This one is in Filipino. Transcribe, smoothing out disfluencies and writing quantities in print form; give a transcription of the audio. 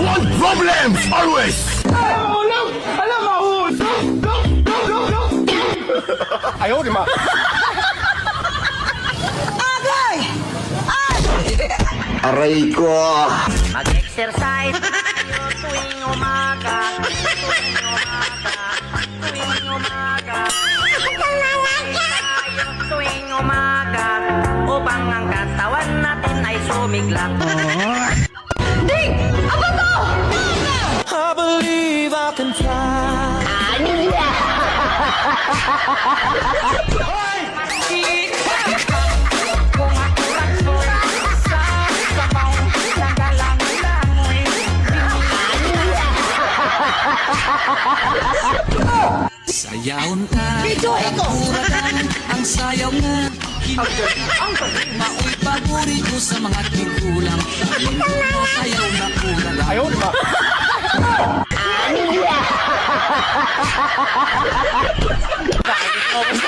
want problems always. Ayaw, di ma. Aray ko. Mag-exercise tayo tuwing umaga. Tuwing umaga upang ang katawan natin ay sumiglap. Ding! Ano to? I believe I can fly. Sayaw na uragan, ang sayaw nga Mao'y paborito sa mga tigulang. Linggo sayaw na uragan. Ayaw, di ma. Bakit ito?